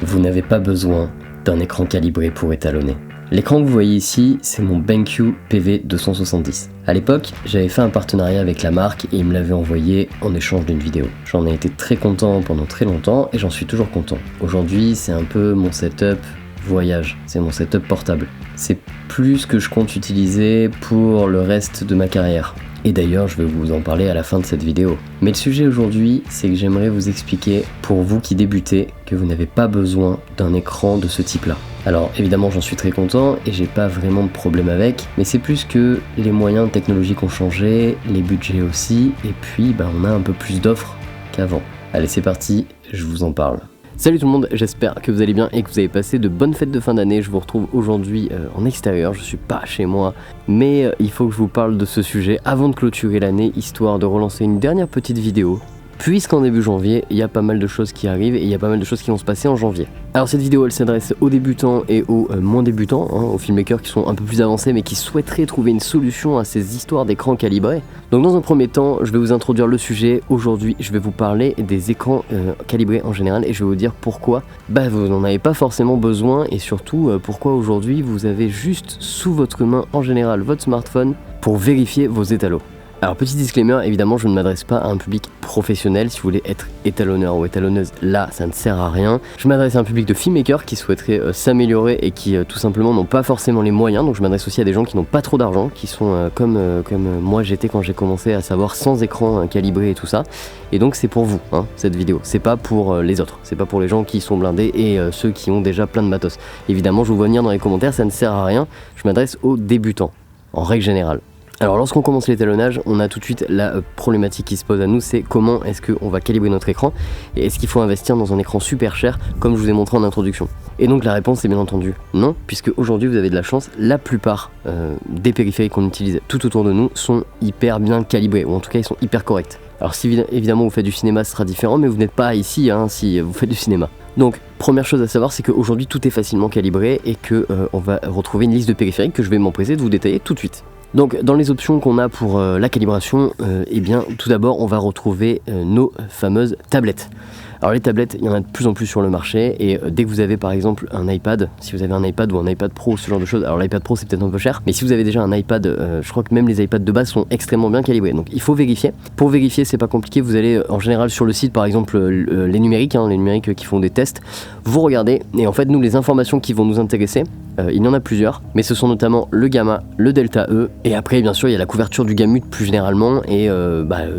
Vous n'avez pas besoin d'un écran calibré pour étalonner. L'écran que vous voyez ici, c'est mon BenQ PV270. À l'époque, j'avais fait un partenariat avec la marque et ils me l'avaient envoyé en échange d'une vidéo. J'en ai été très content pendant très longtemps et j'en suis toujours content. Aujourd'hui, c'est un peu mon setup voyage, c'est mon setup portable. C'est plus ce que je compte utiliser pour le reste de ma carrière. Et d'ailleurs, je vais vous en parler à la fin de cette vidéo. Mais le sujet aujourd'hui, c'est que j'aimerais vous expliquer, pour vous qui débutez, que vous n'avez pas besoin d'un écran de ce type-là. Alors évidemment, j'en suis très content et j'ai pas vraiment de problème avec, mais c'est plus que les moyens technologiques ont changé, les budgets aussi, et puis on a un peu plus d'offres qu'avant. Allez, c'est parti, je vous en parle. Salut tout le monde, j'espère que vous allez bien et que vous avez passé de bonnes fêtes de fin d'année. Je vous retrouve aujourd'hui en extérieur, je suis pas chez moi, mais il faut que je vous parle de ce sujet avant de clôturer l'année, histoire de relancer une dernière petite vidéo. Puisqu'en début janvier, il y a pas mal de choses qui arrivent et il y a pas mal de choses qui vont se passer en janvier. Alors cette vidéo, elle s'adresse aux débutants et aux moins débutants, aux filmmakers qui sont un peu plus avancés mais qui souhaiteraient trouver une solution à ces histoires d'écrans calibrés. Donc dans un premier temps, je vais vous introduire le sujet. Aujourd'hui, je vais vous parler des écrans calibrés en général et je vais vous dire pourquoi vous n'en avez pas forcément besoin et surtout pourquoi aujourd'hui vous avez juste sous votre main en général votre smartphone pour vérifier vos étalos. Alors petit disclaimer, évidemment je ne m'adresse pas à un public professionnel. Si vous voulez être étalonneur ou étalonneuse, là ça ne sert à rien. Je m'adresse à un public de filmmakers qui souhaiteraient s'améliorer et qui tout simplement n'ont pas forcément les moyens. Donc je m'adresse aussi à des gens qui n'ont pas trop d'argent, qui sont comme moi j'étais quand j'ai commencé, à savoir sans écran calibré et tout ça. Et donc c'est pour vous cette vidéo, c'est pas pour les autres, c'est pas pour les gens qui sont blindés et ceux qui ont déjà plein de matos. Évidemment je vous vois venir dans les commentaires, ça ne sert à rien. Je m'adresse aux débutants, en règle générale. Alors lorsqu'on commence l'étalonnage, on a tout de suite la problématique qui se pose à nous, c'est comment est-ce qu'on va calibrer notre écran et est-ce qu'il faut investir dans un écran super cher comme je vous ai montré en introduction. Et donc la réponse est bien entendu non, puisque aujourd'hui vous avez de la chance, la plupart des périphériques qu'on utilise tout autour de nous sont hyper bien calibrés, ou en tout cas ils sont hyper corrects. Alors si évidemment vous faites du cinéma ce sera différent, mais vous n'êtes pas ici si vous faites du cinéma. Donc première chose à savoir, c'est qu'aujourd'hui tout est facilement calibré et que on va retrouver une liste de périphériques que je vais m'empresser de vous détailler tout de suite. Donc dans les options qu'on a pour la calibration, tout d'abord on va retrouver nos fameuses tablettes. Alors les tablettes, il y en a de plus en plus sur le marché et dès que vous avez par exemple un iPad, si vous avez un iPad ou un iPad Pro, ce genre de choses, alors l'iPad Pro c'est peut-être un peu cher, mais si vous avez déjà un iPad, je crois que même les iPads de base sont extrêmement bien calibrés, donc il faut vérifier. Pour vérifier c'est pas compliqué, vous allez en général sur le site par exemple les numériques qui font des tests, vous regardez et en fait nous les informations qui vont nous intéresser, il y en a plusieurs, mais ce sont notamment le gamma, le delta E, et après bien sûr il y a la couverture du gamut plus généralement et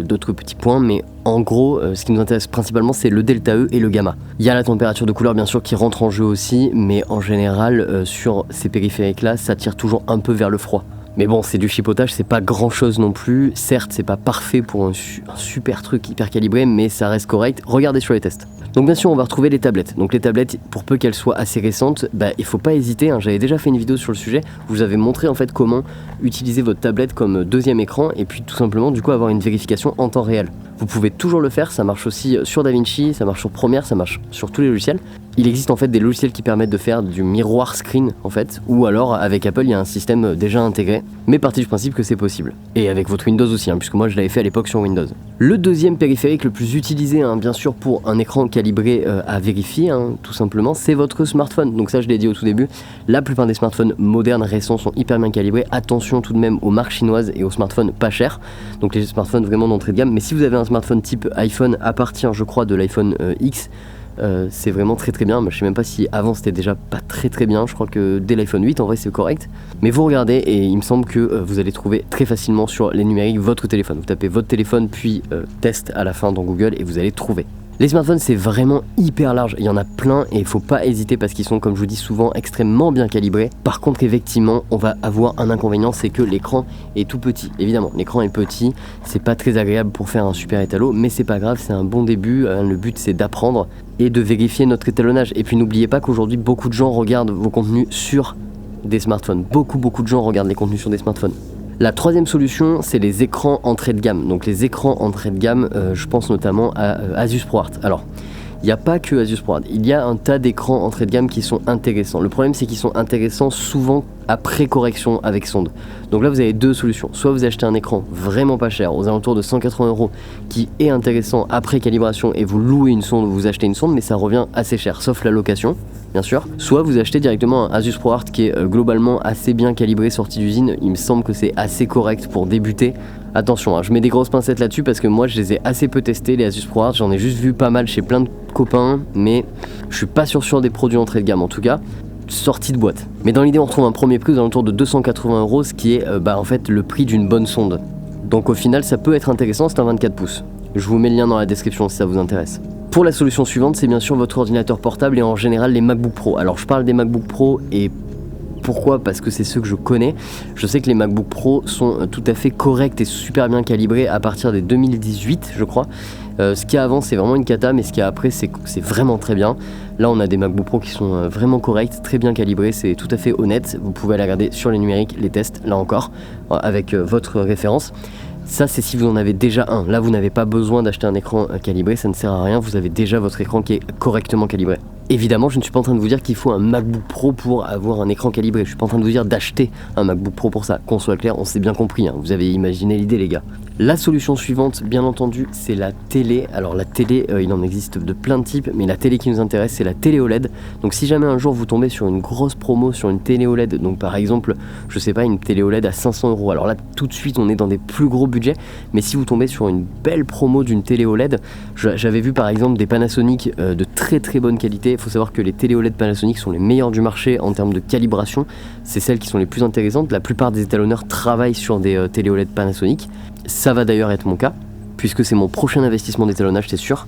d'autres petits points, mais en gros ce qui nous intéresse principalement c'est le delta E et le gamma. Il y a la température de couleur bien sûr qui rentre en jeu aussi, mais en général sur ces périphériques là ça tire toujours un peu vers le froid. Mais bon, c'est du chipotage, c'est pas grand chose non plus. Certes, c'est pas parfait pour un super truc hyper calibré, mais ça reste correct. Regardez sur les tests. Donc bien sûr, on va retrouver les tablettes. Donc les tablettes, pour peu qu'elles soient assez récentes, il faut pas hésiter. J'avais déjà fait une vidéo sur le sujet où je vous avais montré en fait comment utiliser votre tablette comme deuxième écran et puis tout simplement du coup avoir une vérification en temps réel. Vous pouvez toujours le faire, ça marche aussi sur DaVinci, ça marche sur Premiere, ça marche sur tous les logiciels. Il existe en fait des logiciels qui permettent de faire du miroir screen en fait, ou alors avec Apple il y a un système déjà intégré, mais partez du principe que c'est possible. Et avec votre Windows aussi, puisque moi je l'avais fait à l'époque sur Windows. Le deuxième périphérique le plus utilisé, bien sûr pour un écran calibré à vérifier, tout simplement, c'est votre smartphone. Donc ça je l'ai dit au tout début, la plupart des smartphones modernes récents sont hyper bien calibrés. Attention tout de même aux marques chinoises et aux smartphones pas chers, donc les smartphones vraiment d'entrée de gamme. Mais si vous avez un smartphone type iPhone à partir je crois de l'iPhone X, c'est vraiment très très bien. Je sais même pas si avant c'était déjà pas très bien, je crois que dès l'iPhone 8 en vrai c'est correct, mais vous regardez et il me semble que vous allez trouver très facilement sur les numériques votre téléphone. Vous tapez votre téléphone puis test à la fin dans Google et vous allez trouver. Les smartphones c'est vraiment hyper large, il y en a plein et il faut pas hésiter parce qu'ils sont, comme je vous dis souvent, extrêmement bien calibrés. Par contre effectivement on va avoir un inconvénient, c'est que l'écran est tout petit. Évidemment l'écran est petit, c'est pas très agréable pour faire un super étalo, mais c'est pas grave, c'est un bon début. Le but c'est d'apprendre et de vérifier notre étalonnage. Et puis n'oubliez pas qu'aujourd'hui beaucoup de gens regardent vos contenus sur des smartphones. Beaucoup de gens regardent les contenus sur des smartphones. La troisième solution, c'est les écrans entrée de gamme. Donc les écrans entrée de gamme, je pense notamment à Asus ProArt. Alors, il n'y a pas que Asus ProArt, il y a un tas d'écrans entrée de gamme qui sont intéressants. Le problème, c'est qu'ils sont intéressants souvent après correction avec sonde. Donc là vous avez deux solutions, soit vous achetez un écran vraiment pas cher, aux alentours de 180 € qui est intéressant après calibration et vous louez une sonde ou vous achetez une sonde, mais ça revient assez cher, sauf la location bien sûr. Soit vous achetez directement un Asus ProArt qui est globalement assez bien calibré, sorti d'usine, il me semble que c'est assez correct pour débuter. Attention, hein, je mets des grosses pincettes là-dessus parce que moi je les ai assez peu testés les Asus ProArt, j'en ai juste vu pas mal chez plein de copains, mais je suis pas sûr des produits entrée de gamme en tout cas, sortis de boîte. Mais dans l'idée on retrouve un premier prix aux alentours de 280 €, ce qui est en fait le prix d'une bonne sonde. Donc au final ça peut être intéressant, c'est un 24 pouces. Je vous mets le lien dans la description si ça vous intéresse. Pour la solution suivante, c'est bien sûr votre ordinateur portable et en général les MacBook Pro. Alors je parle des MacBook Pro et pourquoi ? Parce que c'est ceux que je connais. Je sais que les MacBook Pro sont tout à fait corrects et super bien calibrés à partir des 2018 je crois. Ce qu'il y a avant c'est vraiment une cata, mais ce qu'il y a après c'est vraiment très bien. Là on a des MacBook Pro qui sont vraiment corrects, très bien calibrés, c'est tout à fait honnête. Vous pouvez aller regarder sur les numériques les tests, là encore, avec votre référence. Ça c'est si vous en avez déjà un, là vous n'avez pas besoin d'acheter un écran calibré, ça ne sert à rien, vous avez déjà votre écran qui est correctement calibré. Évidemment je ne suis pas en train de vous dire qu'il faut un MacBook Pro pour avoir un écran calibré, je suis pas en train de vous dire d'acheter un MacBook Pro pour ça, qu'on soit clair, on s'est bien compris, hein. Vous avez imaginé l'idée les gars. La solution suivante bien entendu c'est la télé. Alors la télé il en existe de plein de types, mais la télé qui nous intéresse c'est la télé OLED. Donc si jamais un jour vous tombez sur une grosse promo sur une télé OLED, donc par exemple je sais pas une télé OLED à 500 €, alors là tout de suite on est dans des plus gros budgets, mais si vous tombez sur une belle promo d'une télé OLED, j'avais vu par exemple des Panasonic de très très bonne qualité. Il faut savoir que les télé OLED Panasonic sont les meilleures du marché en termes de calibration, c'est celles qui sont les plus intéressantes. La plupart des étalonneurs travaillent sur des télé OLED Panasonic. Ça va d'ailleurs être mon cas, puisque c'est mon prochain investissement d'étalonnage, c'est sûr.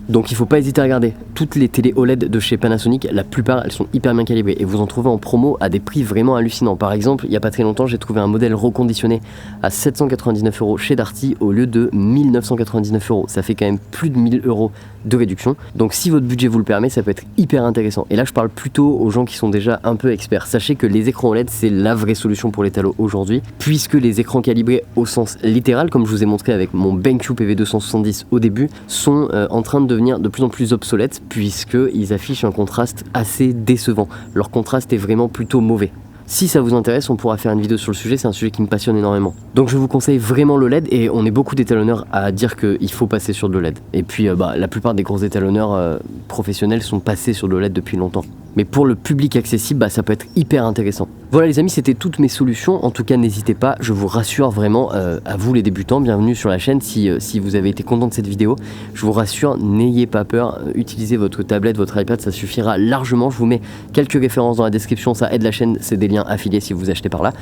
Donc il faut pas hésiter à regarder. Toutes les télé OLED de chez Panasonic, la plupart elles sont hyper bien calibrées et vous en trouvez en promo à des prix vraiment hallucinants. Par exemple, il y a pas très longtemps, j'ai trouvé un modèle reconditionné à 799 € chez Darty au lieu de 1999 €. Ça fait quand même plus de 1000 € de réduction. Donc si votre budget vous le permet, ça peut être hyper intéressant. Et là je parle plutôt aux gens qui sont déjà un peu experts. Sachez que les écrans OLED c'est la vraie solution pour les talos aujourd'hui, puisque les écrans calibrés au sens littéral, comme je vous ai montré avec mon BenQ PV270 au début, sont en train de devenir de plus en plus obsolètes, puisqu'ils affichent un contraste assez décevant. Leur contraste est vraiment plutôt mauvais. Si ça vous intéresse, on pourra faire une vidéo sur le sujet, c'est un sujet qui me passionne énormément. Donc je vous conseille vraiment le LED, et on est beaucoup d'étalonneurs à dire qu'il faut passer sur de LED. Et puis la plupart des gros étalonneurs professionnels sont passés sur le LED depuis longtemps. Mais pour le public accessible, ça peut être hyper intéressant. Voilà les amis, c'était toutes mes solutions. En tout cas, n'hésitez pas, je vous rassure vraiment, à vous les débutants, bienvenue sur la chaîne. Si vous avez été content de cette vidéo, je vous rassure, n'ayez pas peur, utilisez votre tablette, votre iPad, ça suffira largement. Je vous mets quelques références dans la description, ça aide la chaîne, c'est des liens affiliés si vous achetez par là.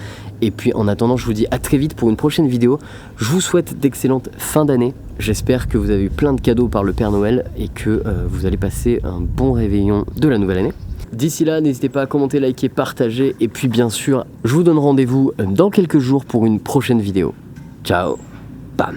Et puis en attendant, je vous dis à très vite pour une prochaine vidéo. Je vous souhaite d'excellentes fins d'année. J'espère que vous avez eu plein de cadeaux par le Père Noël et que vous allez passer un bon réveillon de la nouvelle année. D'ici là, n'hésitez pas à commenter, liker, partager, et puis bien sûr, je vous donne rendez-vous dans quelques jours pour une prochaine vidéo. Ciao, bam.